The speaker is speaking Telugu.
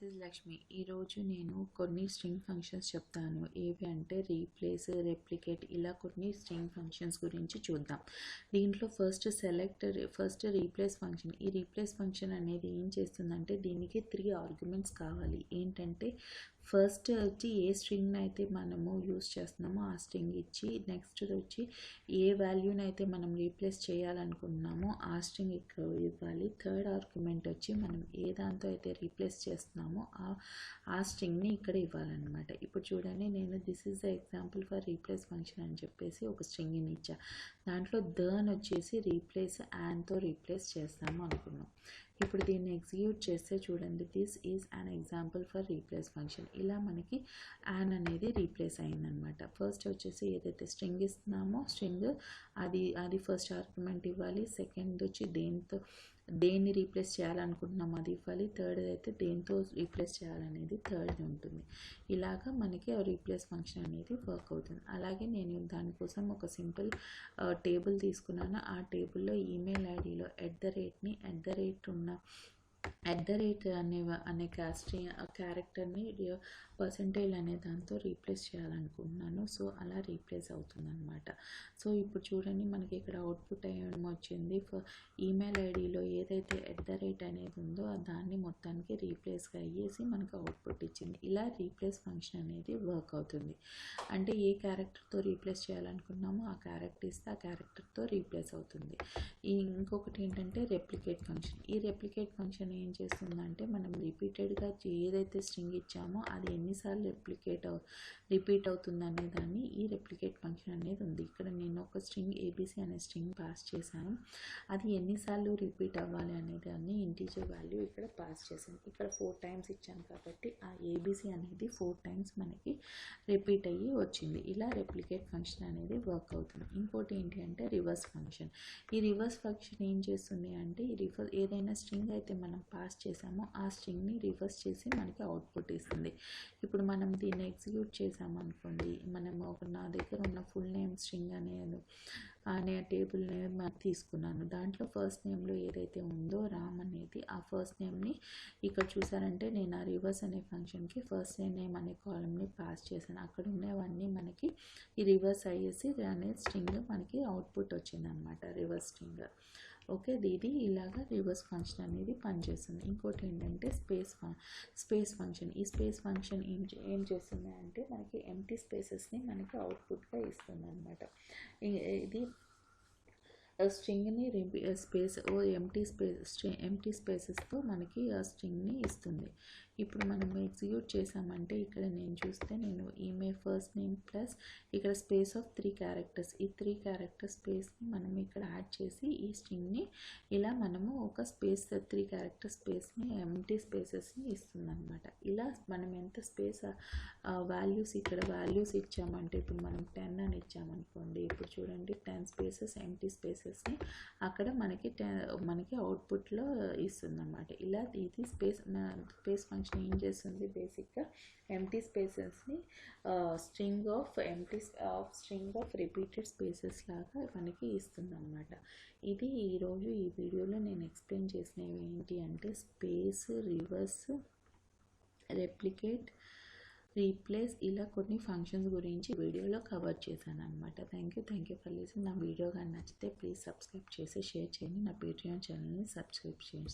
ఇస్ లక్ష్మి. ఈరోజు నేను కొన్ని స్ట్రింగ్ ఫంక్షన్స్ చెప్తాను. ఏవి అంటే రీప్లేస్, రెప్లికేట్ ఇలా కొన్ని స్ట్రింగ్ ఫంక్షన్స్ గురించి చూద్దాం. దీంట్లో ఫస్ట్ రీప్లేస్ ఫంక్షన్. ఈ రీప్లేస్ ఫంక్షన్ అనేది ఏం చేస్తుందంటే దీనికి 3 ఆర్గ్యుమెంట్స్ కావాలి. ఏంటంటే ఫస్ట్ వచ్చి ఏ స్ట్రింగ్ని అయితే మనము యూస్ చేస్తున్నామో ఆ స్ట్రింగ్ ఇచ్చి, నెక్స్ట్ వచ్చి ఏ వాల్యూని అయితే మనం రీప్లేస్ చేయాలనుకుంటున్నామో ఆ స్ట్రింగ్ ఇక్కడ ఇవ్వాలి. థర్డ్ ఆర్గ్యుమెంట్ వచ్చి మనం ఏ దాంతో అయితే రీప్లేస్ చేస్తున్నామో ఆ స్ట్రింగ్ని ఇక్కడ ఇవ్వాలన్నమాట. ఇప్పుడు చూడండి, నేను this is the example for replace function అని చెప్పేసి ఒక స్ట్రింగ్ని ఇచ్చా. దాంట్లో దర్న్ వచ్చేసి రీప్లేస్ యాన్తో రీప్లేస్ చేస్తాము అనుకున్నాం. ఇప్పుడు దీన్ని ఎగ్జిక్యూట్ చేస్తే చూడండి, this is an example for replace function. ఇలా మనకి యాన్ అనేది రీప్లేస్ అయిందనమాట. ఫస్ట్ వచ్చేసి ఏదైతే స్ట్రింగ్ ఇస్తున్నామో స్ట్రింగ్ అది ఫస్ట్ ఆర్గ్యుమెంట్ ఇవ్వాలి. సెకండ్ వచ్చి దేన్ని రీప్లేస్ చేయాలనుకుంటున్నామో అది ఇవ్వాలి. థర్డ్ అయితే దేంతో రీప్లేస్ చేయాలనేది థర్డ్ ఉంటుంది. ఇలాగా మనకి రీప్లేస్ ఫంక్షన్ అనేది వర్క్ అవుతుంది. అలాగే నేను దానికోసం ఒక సింపుల్ టేబుల్ తీసుకున్నాను. ఆ టేబుల్లో ఈమెయిల్ ఐడిలో అనే క్యారెక్టర్ని పర్సంటేజ్ అనే దాంతో రీప్లేస్ చేయాలనుకుంటున్నాను. సో అలా రీప్లేస్ అవుతుంది అనమాట. సో ఇప్పుడు చూడండి, మనకి ఇక్కడ అవుట్పుట్ వచ్చింది. ఈమెయిల్ ఐడిలో ఏదైతే అనేది ఉందో దాన్ని మొత్తానికి రీప్లేస్గా అయ్యేసి మనకు అవుట్పుట్ ఇచ్చింది. ఇలా రీప్లేస్ ఫంక్షన్ అనేది వర్క్ అవుతుంది. అంటే ఏ క్యారెక్టర్తో రీప్లేస్ చేయాలనుకున్నామో ఆ క్యారెక్టర్ ఇస్తే ఆ క్యారెక్టర్తో రీప్లేస్ అవుతుంది. ఇంకొకటి ఏంటంటే రెప్లికేట్ ఫంక్షన్. ఈ రెప్లికేట్ ఫంక్షన్ ఏం చేస్తుందంటే మనం రిపీటెడ్గా ఏదైతే స్ట్రింగ్ ఇచ్చామో అది ఎన్నిసార్లు రిపీట్ అవుతుంది అనే దాన్ని ఈ రెప్లికేట్ ఫంక్షన్ అనేది ఉంది. ఇక్కడ నేను ఒక స్ట్రింగ్ ఏబీసీ అనే స్ట్రింగ్ పాస్ చేశాను. అది ఎన్నిసార్లు రిపీట్ అవ్వాలి అనే దాన్ని ఇంటీజర్ వాల్యూ ఇక్కడ పాస్ చేశాను. ఇక్కడ 4 టైమ్స్ ఇచ్చాను కాబట్టి ఆ ఏబీసీ అనేది 4 టైమ్స్ మనకి రిపీట్ అయ్యి వచ్చింది. ఇలా రెప్లికేట్ ఫంక్షన్ అనేది వర్క్ అవుతుంది. ఇంకోటి ఏంటి అంటే రివర్స్ ఫంక్షన్. ఈ రివర్స్ ఫంక్షన్ ఏం చేస్తుంది అంటే ఏదైనా స్ట్రింగ్ అయితే మనం పాస్ చేసామో ఆ స్ట్రింగ్ని రివర్స్ చేసి మనకి అవుట్పుట్ ఇస్తుంది. ఇప్పుడు మనం దీన్ని ఎగ్జిక్యూట్ చేసామనుకోండి, నా దగ్గర ఉన్న ఫుల్ నేమ్ స్ట్రింగ్ అనే టేబుల్ నేమ్ తీసుకున్నాను. దాంట్లో ఫస్ట్ నేమ్లో ఏదైతే ఉందో రామ్ అనేది, ఆ ఫస్ట్ నేమ్ని ఇక్కడ చూసారంటే నేను ఆ రివర్స్ అనే ఫంక్షన్కి ఫస్ట్ నేమ్ అనే కాలమ్ని పాస్ చేశాను. అక్కడ ఉన్నవన్నీ మనకి ఈ రివర్స్ అయ్యేసి అనే స్ట్రింగ్ మనకి అవుట్పుట్ వచ్చిందనమాట, రివర్స్ స్ట్రింగ్. ఓకే, ఇది ఇలాగా రివర్స్ ఫంక్షన్ అనేది పనిచేస్తుంది. ఇంకోటి ఏంటంటే స్పేస్ ఫంక్షన్. ఈ స్పేస్ ఫంక్షన్ ఏం చేస్తుంది అంటే మనకి ఎంప్టీ స్పేసెస్ని మనకి అవుట్పుట్గా ఇస్తుంది అనమాట. ఇది స్ట్రింగ్ని ఎంప్టీ స్పేసెస్తో మనకి ఆ స్ట్రింగ్ని ఇస్తుంది. ఇప్పుడు మనం ఎగ్జిక్యూట్ చేసామంటే ఇక్కడ నేను చూస్తే ఫస్ట్ నేమ్ ప్లస్ ఇక్కడ స్పేస్ ఆఫ్ 3 క్యారెక్టర్స్, ఈ 3 క్యారెక్టర్ స్పేస్ని మనం ఇక్కడ యాడ్ చేసి ఈ స్ట్రింగ్ని ఇలా మనము ఒక 3 క్యారెక్టర్ స్పేస్ని ఎంప్టీ స్పేసెస్ని ఇస్తుంది అనమాట. ఇలా మనం ఎంత స్పేస్ ఇక్కడ వాల్యూస్ ఇచ్చామంటే ఇప్పుడు మనం 10 అని ఇచ్చామనుకోండి, ఇప్పుడు చూడండి 10 స్పేసెస్ ఎంప్టీ స్పేసెస్ని అక్కడ మనకి అవుట్పుట్లో ఇస్తుంది అనమాట. ఇలా ఇది స్పేస్ ఫంక్షన్ ఏం చేస్తుంది, బేసిక్గా ఎంప్టీ స్పేసెస్ని స్ట్రింగ్ ఆఫ్ రిపీటెడ్ స్పేసెస్ లాగా మనకి ఇస్తుంది అనమాట. ఇది ఈరోజు ఈ వీడియోలో నేను ఎక్స్ప్లెయిన్ చేసినవి ఏంటి అంటే స్పేస్, రివర్స్, రెప్లికేట్, రీప్లేస్ ఇలా కొన్ని ఫంక్షన్స్ గురించి వీడియోలో కవర్ చేశాను అనమాట. Thank you for listening. నా వీడియో కానీ నచ్చితే ప్లీజ్ సబ్స్క్రైబ్ చేసి షేర్ చేయండి. నా పేట్రియాన్ ఛానల్ని సబ్స్క్రైబ్ చేయండి.